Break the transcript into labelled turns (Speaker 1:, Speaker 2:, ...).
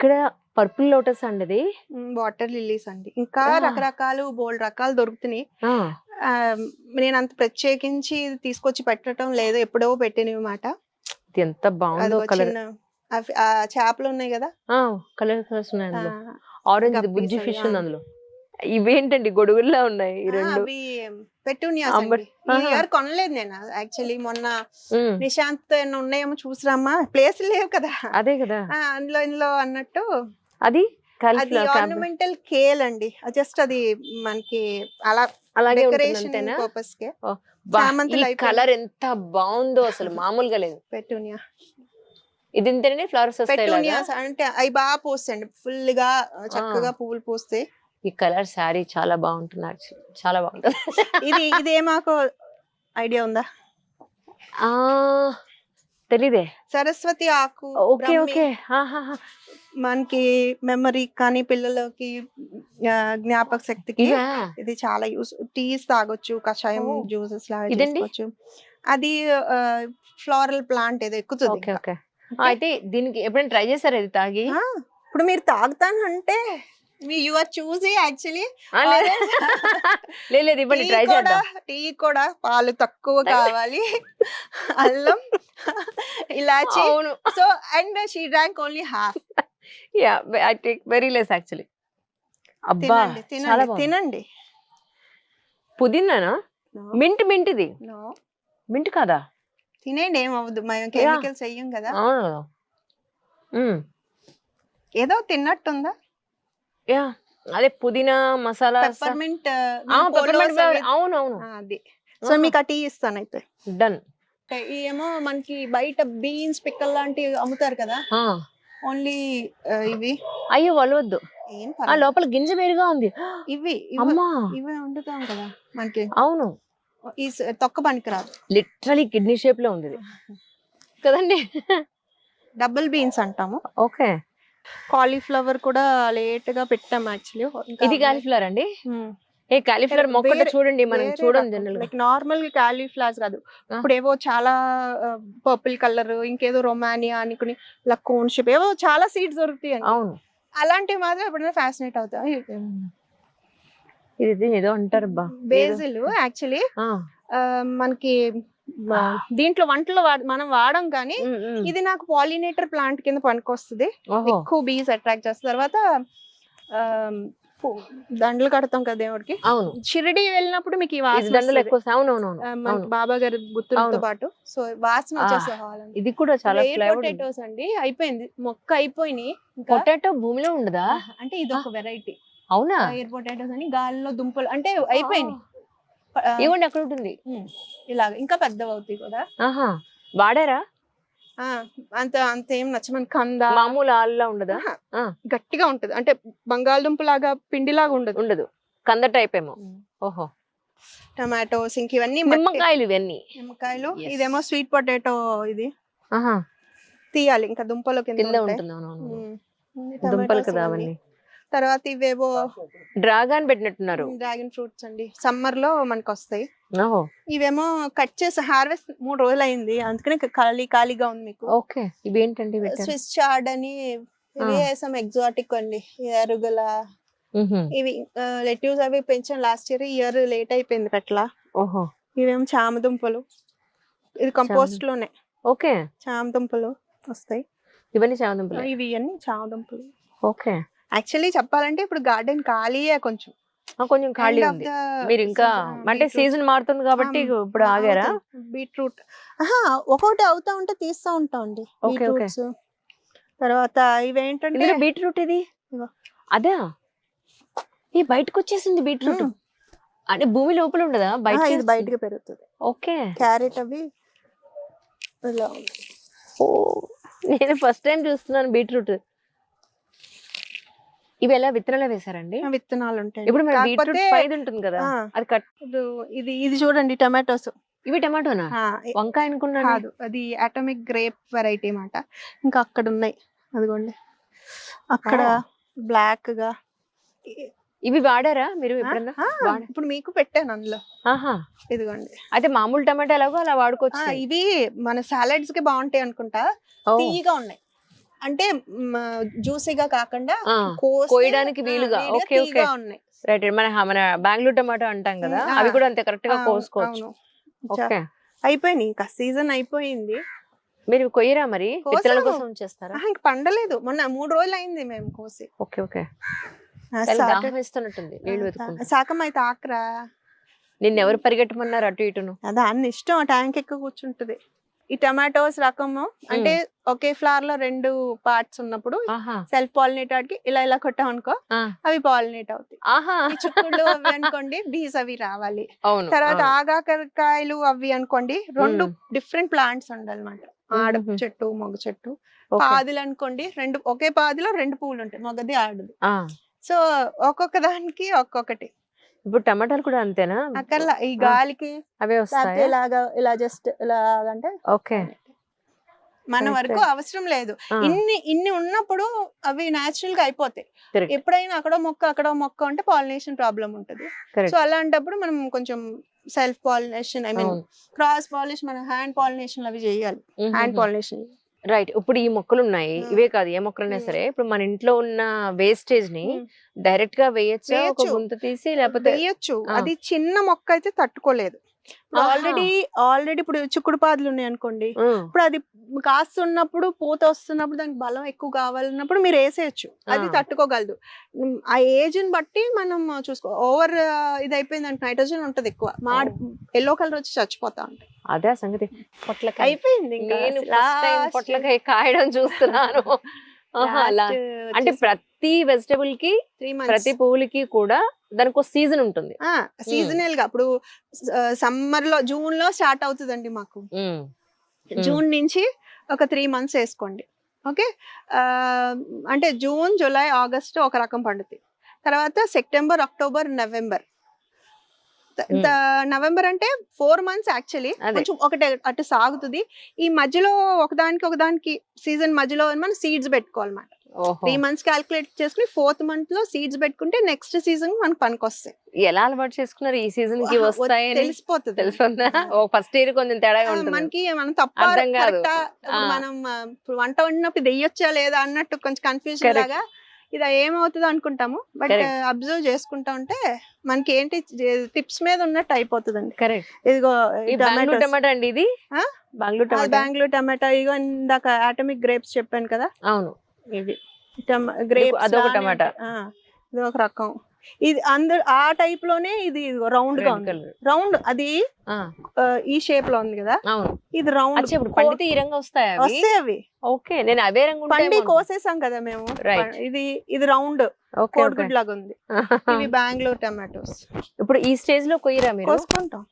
Speaker 1: ఇక్కడ purple lotus అండి ఇది.
Speaker 2: వాటర్ లిల్లీస్ అండి. ఇంకా
Speaker 1: ఆ.
Speaker 2: రకరకాలు బోల్డ్ రకాలు దొరుకుతున్నాయి.
Speaker 1: ఆ,
Speaker 2: నేను అంత ప్రత్యేకించి ఇది తీసుకొచ్చి పెట్టడం లేదు, ఎప్పుడో పెట్టినవి మాట.
Speaker 1: ఇది ఎంత బాగుందో
Speaker 2: అదిగో
Speaker 1: కలర్.
Speaker 2: చిన్న ఆ చేపలు ఉన్నాయి కదా,
Speaker 1: కలర్స్ ఉన్నాయి అందులో.
Speaker 2: ఆ,
Speaker 1: ఆరెంజ్
Speaker 2: గప్పీస్
Speaker 1: బుజ్జి
Speaker 2: అవి,
Speaker 1: ఫిష్
Speaker 2: ఆ.
Speaker 1: ఉంది అందులో. ఇవేంటండి గొడుగుల్లా ఉన్నాయి ఈ రెండు.
Speaker 2: అవి పెటూనియాస్
Speaker 1: అంబర్.
Speaker 2: అండి. ఈ
Speaker 1: ఆహా.
Speaker 2: ఇయర్ కొనలేదు నేను యాక్చువల్లీ. మొన్న
Speaker 1: ఉమ్,
Speaker 2: నిశాంత్ ఏమన్నా ఉన్నాయేమో చూసిరమ్మా, ప్లేస్ లేవు కదా.
Speaker 1: అదే కదా.
Speaker 2: ఇందులో అన్నట్టు
Speaker 1: అది
Speaker 2: అది
Speaker 1: కాలీఫ్లవర్ క్యాబ్
Speaker 2: ఆర్నమెంటల్ కేల్ అండి. జస్ట్ అది మనకి అలా
Speaker 1: అలాగే ఉంటుంది
Speaker 2: డెకరేషన్
Speaker 1: అంతేనా?
Speaker 2: పర్పస్ కే.
Speaker 1: ఓ, బా, ఈ
Speaker 2: చామంతులు అయిపోయినాయి.
Speaker 1: కలర్ ఎంత బాగుందో అసలు మామూలుగా లేదు.
Speaker 2: పెటూనియా,
Speaker 1: ఇది ఇంతేనే ఫ్లవర్స్ వస్తాయి ఇలాగా?
Speaker 2: పెటూనియాస్ అంటే అవి బాగా పోస్తాయండి, ఫుల్ గా చక్కగా పువ్వులు పోస్తే.
Speaker 1: ఈ కలర్ శారీ చాలా బాగుంటుంది actually. చాలా బాగుంటుంది.
Speaker 2: ఇదేమాకో ఐడియా ఉందా?
Speaker 1: ఆ తెలీదే.
Speaker 2: సరస్వతి ఆకు,
Speaker 1: ఓకే
Speaker 2: బ్రహ్మి.
Speaker 1: ఓకే.
Speaker 2: మనకి మెమరీ కానీ పిల్లలకి జ్ఞాపక శక్తికి
Speaker 1: ఇవా?
Speaker 2: ఇది చాలా యూస్. టీస్ తాగొచ్చు, కషాయం
Speaker 1: ఓ.
Speaker 2: జ్యూసెస్ లాగా
Speaker 1: ఇదండి?
Speaker 2: చేసుకోవచ్చు. అది ఫ్లోరల్ ప్లాంట్ ఏదో ఎక్కుతుంది
Speaker 1: ఓకే
Speaker 2: ఇంకా.
Speaker 1: ఓకే. అయితే దీనికి ఎప్పుడైనా ట్రై చేశారా ఇది తాగి?
Speaker 2: ఆ, ఇప్పుడు మీరు తాగుతానంటే యు ఆర్ చూసి యాక్చువల్లీ.
Speaker 1: లేదు ఇవ్వండి ట్రై చేద్దాం.
Speaker 2: టీ కూడా పాలు తక్కువ కావాలి, అల్లం, ఇలాచి.
Speaker 1: అవును.
Speaker 2: So and she drank only half.
Speaker 1: Yeah, I take very less actually. అబ్బా
Speaker 2: తినండి
Speaker 1: చాలా
Speaker 2: తినండి
Speaker 1: బాగుంది.
Speaker 2: తినండి.
Speaker 1: పుదీనానా? మింట్ ఇది
Speaker 2: నో,
Speaker 1: మింట్ కాదా?
Speaker 2: తినేయండి, ఏమవ్వదు, మేము కెమికల్స్ చెయ్యం కదా.
Speaker 1: అవును.
Speaker 2: ఏదో తిన్నట్టుందా?
Speaker 1: యా, అదే పుదీనా మసాలా.
Speaker 2: పెప్పర్మెంట్.
Speaker 1: అవును అవును.
Speaker 2: అది. సో మీకు ఆ టీ ఇస్తాను అయితే.
Speaker 1: డన్.
Speaker 2: ఏమో మనకి బయట బీన్స్ పిక్కల్ లాంటివి అమ్ముతారు కదా, ఓన్లీ ఇవి
Speaker 1: అయ్యో వలవద్దు.
Speaker 2: ఏం
Speaker 1: ఆ
Speaker 2: పర్వాలేదు.
Speaker 1: లోపల గింజ వేరుగా ఉంది.
Speaker 2: ఇవి
Speaker 1: అమ్మా
Speaker 2: ఇవి వండుతాం కదా మనకి.
Speaker 1: అవును,
Speaker 2: ఈ తొక్క పనికిరాదు.
Speaker 1: లిటరలీ కిడ్నీ షేప్ లో ఉంది ఇది. కదండి.
Speaker 2: డబుల్ బీన్స్ అంటాము.
Speaker 1: ఓకే.
Speaker 2: కాలీఫ్లవర్ కూడా లేట్ గా పెట్టాం యాక్చువల్లీ.
Speaker 1: ఇది కాలీఫ్లవర్ అండి? ఏ కాలీఫ్లవర్ మొక్క
Speaker 2: వేరే-
Speaker 1: చూడండి, మనం చూడం జనరల్ గా.
Speaker 2: లైక్ నార్మల్ గా కాలీఫ్లవర్స్ కాదు. ఇప్పుడు ఏవో చాలా పర్పుల్ కలర్, ఇంకేదో రొమానియా అనుకుని ఇలా కోన్ షేప్ ఏవో చాలా సీడ్స్ దొరుకుతాయి.
Speaker 1: అవును,
Speaker 2: అలాంటివి మాత్రం ఎప్పుడైనా ఫ్యాసినేట్ అవుతాయి.
Speaker 1: ఇది ఏదో అంటారు బా.
Speaker 2: బేసిల్ యాక్చువల్లీ మనకి దీంట్లో వంటలో మనం వాడం, కానీ ఇది నాకు పాలినేటర్ ప్లాంట్ కింద పనికొస్తుంది. ఎక్కువ బీస్ అట్రాక్ట్ చేస్తుంది. తర్వాత దండలు కడతాం కదా దేవుడికి.
Speaker 1: అవును,
Speaker 2: షిరిడి వెళ్ళినప్పుడు మీకు ఈ
Speaker 1: ఇది
Speaker 2: వాసన
Speaker 1: దండలు
Speaker 2: వస్తది.
Speaker 1: ఎక్కువ. అవును
Speaker 2: మనకి బాబా గారి గుర్తులతో
Speaker 1: అవును.
Speaker 2: పాటు. సో వాసన వచ్చేసి
Speaker 1: ఇది కూడా చాలా ఫ్లేవర్.
Speaker 2: పొటాటోస్ అండి, అయిపోయింది మొక్క అయిపోయినాయి. ఇంకా
Speaker 1: పొటాటో భూమిలో ఉండదా?
Speaker 2: అంటే ఇది ఒక వెరైటీ
Speaker 1: అవునా?
Speaker 2: ఎయిర్ పొటాటోస్ అని, గాలిలో దుంపలు అంటే అయిపోయినాయి.
Speaker 1: ఇవ్వండి అక్కడ ఉంటుంది.
Speaker 2: ఇలాగ ఇంకా పెద్దవి అవుతాయి కూడా.
Speaker 1: ఆహా, వాడారా?
Speaker 2: అంత అంత ఏం నచ్చమని కంద
Speaker 1: మామూలు ఆల్లా ఉండదా?
Speaker 2: గట్టిగా ఉంటది, అంటే బంగాళదుంప లాగా పిండిలాగా ఉండదు.
Speaker 1: ఉండదు, కంద టైప్ ఏమో. ఓహో.
Speaker 2: టమాటోస్ ఇంక ఇవన్నీ
Speaker 1: నిమ్మకాయలు ఇవన్నీ.
Speaker 2: నిమ్మకాయలు.
Speaker 1: Yes.
Speaker 2: ఇదేమో స్వీట్ పొటాటో. ఇది
Speaker 1: ఆహా,
Speaker 2: తీయాలి ఇంకా దుంపలు కింద
Speaker 1: కింద
Speaker 2: ఉంటాయి.
Speaker 1: ఉంటుంది. అవునవును,
Speaker 2: tomatoes
Speaker 1: దుంపలు కదా
Speaker 2: ఇవన్నీ.
Speaker 1: అవన్నీ.
Speaker 2: తర్వాత ఇవేవో
Speaker 1: డ్రాగన్ పెట్టినట్టున్నారు.
Speaker 2: డ్రాగన్ ఫ్రూట్స్ అండి, సమ్మర్ లో మనకు వస్తాయి.
Speaker 1: ఓహో,
Speaker 2: ఇవేమో కట్ చేసి హార్వెస్ట్ 3 రోజులు అయింది, అందుకనే ఖాళీగా ఉంది మీకు.
Speaker 1: ఓకే. ఇవి ఏంటండి?
Speaker 2: స్విస్ చార్డ్ అని, ఇవి సమ్ ఎగ్జాటిక్ అండి, ఎరుగుల. ఇవి లెట్యూస్ అవి పెంచాం లాస్ట్ ఇయర్ లేట్ అయిపోయింది అట్లా.
Speaker 1: ఓహో.
Speaker 2: ఇవేమో చామదుంపలు, ఇది కంపోస్ట్ లోనే.
Speaker 1: ఓకే,
Speaker 2: చామదుంపలు వస్తాయి.
Speaker 1: ఇవన్నీ చామదుంపలు.
Speaker 2: ఇవి అన్ని చామదుంపలు.
Speaker 1: ఓకే.
Speaker 2: యాక్చువల్లీ చెప్పాలంటే ఇప్పుడు గార్డెన్ ఖాళీయే, కొంచెం
Speaker 1: కొంచెం ఖాళీ ఉంది. మీరు ఇంకా అంటే సీజన్ మారుతుంది కాబట్టి ఇప్పుడు ఆగారా?
Speaker 2: బీట్రూట్ ఒక్కొక్కటి అవుతా ఉంటే తీస్తా ఉంటాం అండి. బీట్రూట్స్. తర్వాత ఇవేంటంటే
Speaker 1: బీట్రూట్ ఇది అదే ఈ బయటకు వచ్చేసింది బీట్రూట్. అంటే భూమి లోపల ఉండదా?
Speaker 2: ఇది బయటకు పెరుగుతుంది.
Speaker 1: ఓకే.
Speaker 2: క్యారెట్ అవి ఇలా.
Speaker 1: ఓ, నేను ఫస్ట్ టైం చూస్తున్నాను బీట్రూట్. ఇవి ఎలా విత్తనాలు వేసారండి?
Speaker 2: విత్తనాలు ఉంటాయి.
Speaker 1: ఇప్పుడు మన బీట్రూట్ పైది ఉంటుంది కదా, అది కట్.
Speaker 2: ఇది చూడండి టమాటోస్.
Speaker 1: ఇవి టమాటోనా? వంకాయ అనుకున్నాను.
Speaker 2: కాదు, అది అటామిక్ గ్రేప్ వెరైటీ అన్నమాట. ఇంకా అక్కడ ఉన్నాయి అదిగోండి, అక్కడ బ్లాక్ గా.
Speaker 1: ఇవి వాడారా మీరు ఎప్పుడన్నా?
Speaker 2: ఇప్పుడు మీకు పెట్టాను అందులో. ఇదిగోండి.
Speaker 1: అయితే మామూలు టమాటా ఎలాగో అలా వాడుకోవచ్చు.
Speaker 2: ఇవి మన సాలడ్స్ కి బాగుంటాయి అనుకుంటా, తీయగా ఉన్నాయి. అంటే జ్యూసీగా కాకుండా
Speaker 1: ఆ,
Speaker 2: కోస్తే,
Speaker 1: కోయడానికి వీలుగా.
Speaker 2: వీడిగా
Speaker 1: ఓకే, ఓకే.
Speaker 2: తీయగా ఉన్నాయి.
Speaker 1: రైట్. మన బెంగళూరు టమాటో అంటాం కదా,
Speaker 2: ఆ,
Speaker 1: అవి కూడా అంతే కరెక్ట్ గా
Speaker 2: అవును,
Speaker 1: కోసుకోవచ్చు.
Speaker 2: అవును.
Speaker 1: ఓకే.
Speaker 2: అయిపోయినాయి, ఇంకా సీజన్ అయిపోయింది.
Speaker 1: మీరు కొయ్యరా మరి, విత్తనాల
Speaker 2: కోసాము.
Speaker 1: కోసం చేస్తారా?
Speaker 2: ఇంక పండలేదు, మొన్న 3 రోజులు అయింది మేము కోసి.
Speaker 1: Okay, okay.
Speaker 2: ఆ,
Speaker 1: దానికి
Speaker 2: సాటర్డే-
Speaker 1: దాహం వేస్తున్నట్టుంది, నీళ్ళు వెతుకుంటా.
Speaker 2: శాకం అయితే ఆకరా,
Speaker 1: నిన్న ఎవరు పరిగెట్టమన్నారు అటు ఇటును?
Speaker 2: దాన్ని ఇష్టం, ట్యాంక్ ఎక్క కూర్చుంటది. ఈ టమాటోస్ రకము అంటే ఒకే ఫ్లవర్ లో 2 పార్ట్స్ ఉన్నప్పుడు
Speaker 1: ఆహా,
Speaker 2: సెల్ఫ్ పాలినేట్ వాటికి ఇలా ఇలా కొట్టాం అనుకో,
Speaker 1: ఆ,
Speaker 2: అవి పాలినేట్ అవుతాయి.
Speaker 1: ఆహా.
Speaker 2: ఈ చుక్కుళ్ళు అవి అనుకోండి, బీస్ అవి రావాలి.
Speaker 1: అవును.
Speaker 2: తర్వాత
Speaker 1: అవును.
Speaker 2: ఆగాకరకాయలు అవి అనుకోండి, 2 డిఫరెంట్ ప్లాంట్స్ ఉండాలన్నమాట. ఆడ
Speaker 1: మ్మ్.
Speaker 2: చెట్టు, మగ చెట్టు.
Speaker 1: ఓకే.
Speaker 2: పాదులు అనుకోండి, 2 ఒకే పాదిలో 2 పువ్వులు ఉంటాయి, మగది ఆడది.
Speaker 1: ఆ,
Speaker 2: సో ఒక్కొక్క దానికి ఒక్కొక్కటి.
Speaker 1: ఇప్పుడు టమాటాలు కూడా అంతేనా?
Speaker 2: అక్కర్లా, ఈ గాలికి
Speaker 1: అవే
Speaker 2: లేకపోతే
Speaker 1: వస్తాయా?
Speaker 2: ఇలాగా ఇలా జస్ట్ ఇలా అంటే
Speaker 1: ఓకే.
Speaker 2: మన
Speaker 1: Correct.
Speaker 2: వరకు అవసరం లేదు.
Speaker 1: ఆ,
Speaker 2: ఇన్ని ఉన్నప్పుడు అవి న్యాచురల్ గా అయిపోతాయి.
Speaker 1: correct,
Speaker 2: ఎప్పుడైనా అక్కడో మొక్క ఉంటే పాలినేషన్ ప్రాబ్లం ఉంటుంది.
Speaker 1: correct.
Speaker 2: సో అలాంటప్పుడు మనం కొంచెం సెల్ఫ్ పాలినేషన్, ఐ మీన్
Speaker 1: అవును.
Speaker 2: క్రాస్ పాలినేషన్, మన హ్యాండ్ పాలినేషన్ అవి చేయాలి. Hand pollination.
Speaker 1: రైట్. ఇప్పుడు ఈ మొక్కలు ఉన్నాయి,
Speaker 2: మ్మ్.
Speaker 1: ఇవే కాదు ఏ మొక్కలైనా
Speaker 2: మ్మ్.
Speaker 1: సరే, ఇప్పుడు మన ఇంట్లో ఉన్న వేస్టేజ్ ని డైరెక్ట్ గా వేయచ్చా? ఒక
Speaker 2: వేయచ్చు.
Speaker 1: గుంత తీసి, లేకపోతే
Speaker 2: వేయచ్చు.
Speaker 1: ఆ.
Speaker 2: అది చిన్న మొక్క అయితే తట్టుకోలేదు. ఇప్పుడు
Speaker 1: ఆహా.
Speaker 2: ఆల్రెడీ ఇప్పుడు చిక్కుడు పాదులు ఉన్నాయి అనుకోండి,
Speaker 1: మ్మ్.
Speaker 2: ఇప్పుడు అది కాస్తున్నప్పుడు, పూత వస్తున్నప్పుడు దానికి బలం ఎక్కువ కావాలన్నప్పుడు మీరు వేసేయచ్చు, అది
Speaker 1: ఆ.
Speaker 2: తట్టుకోగలదు. ఆ ఏజ్ ని బట్టి మనం చూసుకో. ఓవర్ ఇది అయిపోయింది అంటే నైట్రోజన్ ఉంటది ఎక్కువ, ఎల్లో కలర్ వచ్చి చచ్చిపోతా ఉంటాయి.
Speaker 1: అదే ఆ సంగతి. పొట్లకాయ
Speaker 2: అయిపోయింది ఇంకా
Speaker 1: నేను
Speaker 2: అసలు
Speaker 1: ఫస్ట్ టైం
Speaker 2: last-
Speaker 1: పొట్లకాయ కాయడం చూస్తున్నాను. ఆహా, అలా.
Speaker 2: last
Speaker 1: అంటే
Speaker 2: వచ్చేసి
Speaker 1: ప్రతి వెజిటబుల్ కి,
Speaker 2: 3 months.
Speaker 1: ప్రతి పువ్వులకి కూడా దానికి ఒక సీజన్ ఉంటుంది.
Speaker 2: సీజనల్ గా ఇప్పుడు సమ్మర్ లో జూన్ లో స్టార్ట్ అవుతుందండి మాకు.
Speaker 1: మ్మ్.
Speaker 2: జూన్ నుంచి ఒక 3 months వేసుకోండి. ఓకే, అంటే జూన్, జూలై, ఆగస్ట్ ఒక రకం పండుతాయి. తర్వాత సెప్టెంబర్, అక్టోబర్, నవంబర్. నవంబర్ అంటే 4 months యాక్చువల్లీ,
Speaker 1: అదే.
Speaker 2: కొంచెం ఒకటి అటు సాగుతుంది. ఈ మధ్యలో ఒకదానికి సీజన్ మధ్యలో మనం సీడ్స్ పెట్టుకోవాలి అన్నమాట.
Speaker 1: ఓహో.
Speaker 2: 3 months క్యాలిక్యులేట్ చేసుకుని 4th month లో సీడ్స్ పెట్టుకుంటే నెక్స్ట్ సీజన్ మనకు పనికొస్తాయి.
Speaker 1: ఎలా అలవాటు చేసుకున్నారు ఈ సీజన్ కి వస్తాయని?
Speaker 2: తెలిసిపోతుంది.
Speaker 1: తెలుసుకుందా? ఓ ఫస్ట్ ఇయర్ కొంచెం తేడా ఉంటుంది.
Speaker 2: మనకి మనం తప్ప
Speaker 1: అర్థం కాదు.
Speaker 2: కరెక్టా, ఇప్పుడు
Speaker 1: ఆ.
Speaker 2: మనం ఇప్పుడు వంట వండినప్పుడు ఇది వేయొచ్చా లేదా అన్నట్టు కొంచెం కన్ఫ్యూజన్
Speaker 1: Correct.
Speaker 2: లాగా ఇది ఏమవుతుందో అనుకుంటాము. But
Speaker 1: Correct.
Speaker 2: అబ్జర్వ్ చేసుకుంటా ఉంటే మనకి ఏంటి టిప్స్ మీద ఉన్నట్టు అయిపోతుందండి.
Speaker 1: కరెక్ట్.
Speaker 2: ఇదిగో
Speaker 1: ఈ బెంగళూరు టమాటా అండి ఇది?
Speaker 2: ఆ?
Speaker 1: బెంగళూరు టమాటా.
Speaker 2: బెంగళూరు టమాటా. ఇగో ఇందాక ఆటమిక్ గ్రేప్స్ చెప్పాను కదా,
Speaker 1: అవును. ఇది
Speaker 2: గ్రేప్స్
Speaker 1: అదొక టమాటా.
Speaker 2: ఇది ఒక రకం. ఇది అందరు ఆ టైప్ లోనే ఇది రౌండ్ గా
Speaker 1: Red
Speaker 2: ఉంది.
Speaker 1: colour.
Speaker 2: రౌండ్ అది
Speaker 1: ఆ,
Speaker 2: ఈ షేప్ లో ఉంది కదా,
Speaker 1: అవును.
Speaker 2: ఇది రౌండ్.
Speaker 1: అచ్చా, ఇప్పుడు పండితే ఈ రంగు వస్తాయి అవి?
Speaker 2: వస్తాయి అవి.
Speaker 1: ఓకే, నేను అవే రంగు ఉంటాయేమో
Speaker 2: పండి
Speaker 1: అనుకున్నా.
Speaker 2: కోసేసాం కదా మేము.
Speaker 1: Right.
Speaker 2: ఇది రౌండ్
Speaker 1: ఓకే, ఓకే.
Speaker 2: కోడిగుడ్ లాగా ఉంది. ఇవి బెంగళూరు టమాటోస్.
Speaker 1: ఇప్పుడు ఈ స్టేజ్ లో కొయ్యరా మీరు?
Speaker 2: కోసుకుంటాం.